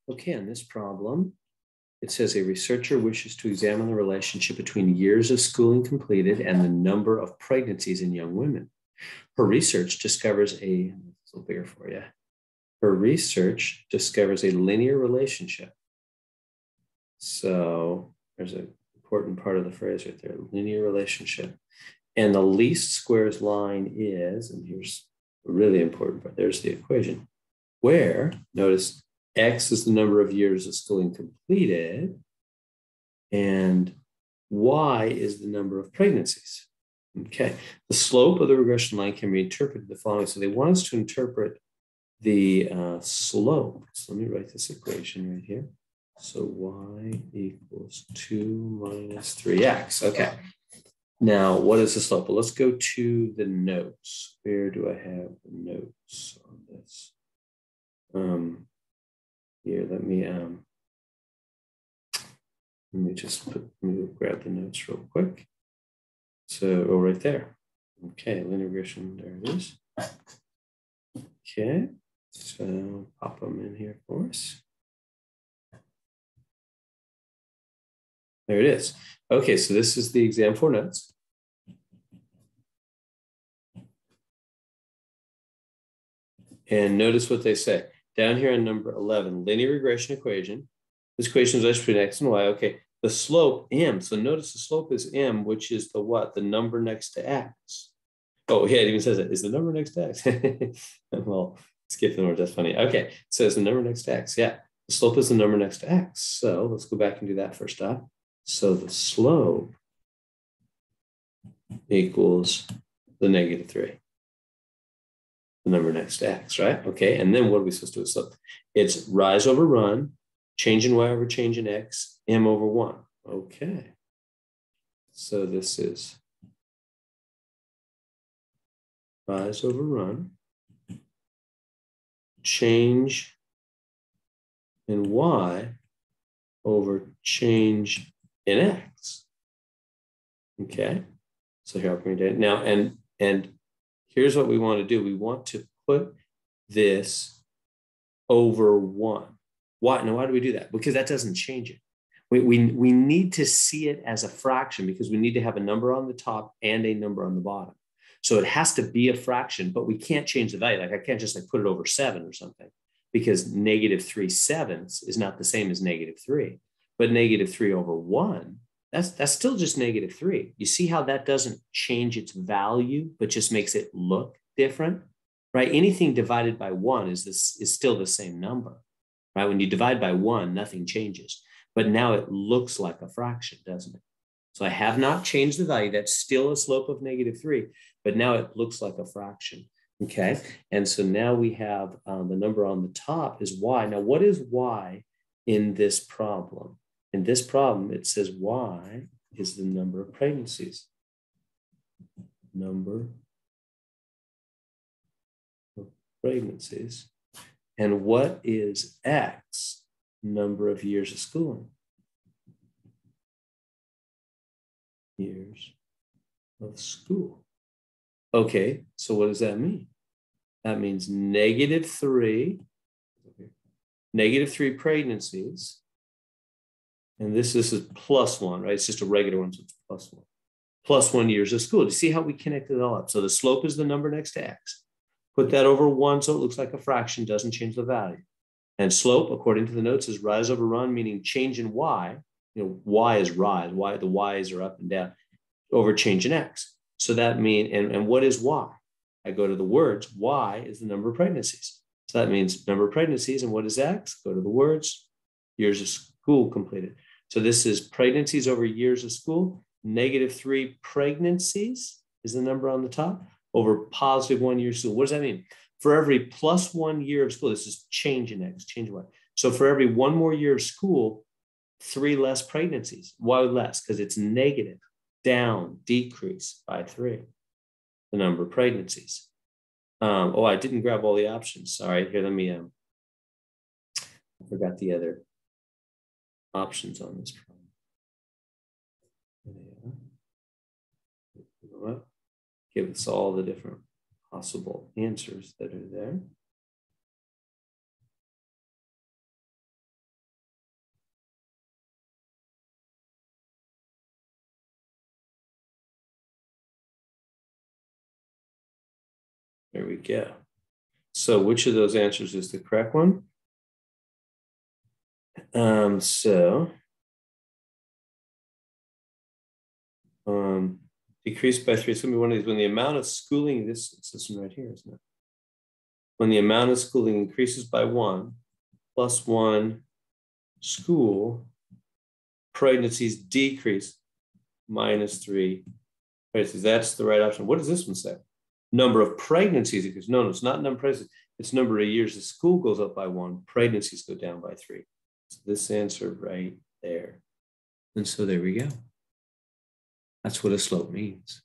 Okay, on this problem, it says a researcher wishes to examine the relationship between years of schooling completed and the number of pregnancies in young women. Her research discovers a little bigger for you. Her research discovers a linear relationship. So there's an important part of the phrase right there, linear relationship. And the least squares line is, and here's a really important part, there's the equation, where, notice, X is the number of years of schooling completed, and Y is the number of pregnancies. Okay, the slope of the regression line can be interpreted the following. So they want us to interpret the slope. So let me write this equation right here. So Y equals 2 minus 3X. Okay. Now, what is the slope? Well, let's go to the notes. Where do I have the notes on this? Here, let me just grab the notes real quick. So, oh, right there. Okay, linear regression, there it is. Okay, so pop them in here for us. There it is. Okay, so this is the exam 4 notes. And notice what they say. Down here on number 11, linear regression equation. This equation is between X and Y. Okay, the slope, M. So notice the slope is M, which is the what? The number next to X. Oh, yeah, it even says it. Is the number next to X? Well, skip the number. That's funny. Okay, so it's the number next to X. Yeah, the slope is the number next to X. So let's go back and do that first up. So the slope equals the -3. The number next to X, right? Okay, and then what are we supposed to do? So it's rise over run, change in Y over change in X, M over 1. Okay. So this is rise over run, change in Y over change in X. Okay. So here I'll bring it now, and here's what we want to do. We want to put this over 1. Why? Now, why do we do that? Because that doesn't change it. We need to see it as a fraction because we need to have a number on the top and a number on the bottom. So it has to be a fraction, but we can't change the value. Like I can't just put it over 7 or something because -3/7 is not the same as -3. But -3 over 1, that's still just -3. You see how that doesn't change its value, but just makes it look different, right? Anything divided by 1 is still the same number, right? When you divide by 1, nothing changes. But now it looks like a fraction, doesn't it? So I have not changed the value. That's still a slope of -3, but now it looks like a fraction. Okay, and so now we have the number on the top is Y. Now, what is Y in this problem? In this problem, it says Y is the number of pregnancies. Number of pregnancies. And what is X? Number of years of schooling. Years of school. Okay, so what does that mean? That means -3 pregnancies. And this is +1, right? It's just a regular one, so it's +1. +1 years of school. Do you see how we connected it all up? So the slope is the number next to X. Put that over 1 so it looks like a fraction, doesn't change the value. And slope, according to the notes, is rise over run, meaning change in Y. Y is rise. The Y's are up and down over change in X. So that means, and what is Y? I go to the words. Y is the number of pregnancies. So that means number of pregnancies. And what is X? Go to the words. Years of school completed. So this is pregnancies over years of school. -3 pregnancies is the number on the top over +1 year of school. What does that mean? For every +1 year of school, this is change in X, change Y. So for every 1 more year of school, 3 less pregnancies. Why less? Because it's negative, down, decrease by 3, the number of pregnancies. I didn't grab all the options. Sorry, here, let me, I forgot the other options on this problem. Give us all the different possible answers that are there. There we go. So which of those answers is the correct one? Decreased by 3. It's going to be one of these. When the amount of schooling, it's this one right here, isn't it? When the amount of schooling increases by 1, plus 1 school, pregnancies decrease minus 3 pregnancies. That's the right option. What does this one say? Number of pregnancies increases. No, it's not number of pregnancies. It's number of years. The school goes up by 1. Pregnancies go down by 3. So this answer right there. And so there we go. That's what a slope means.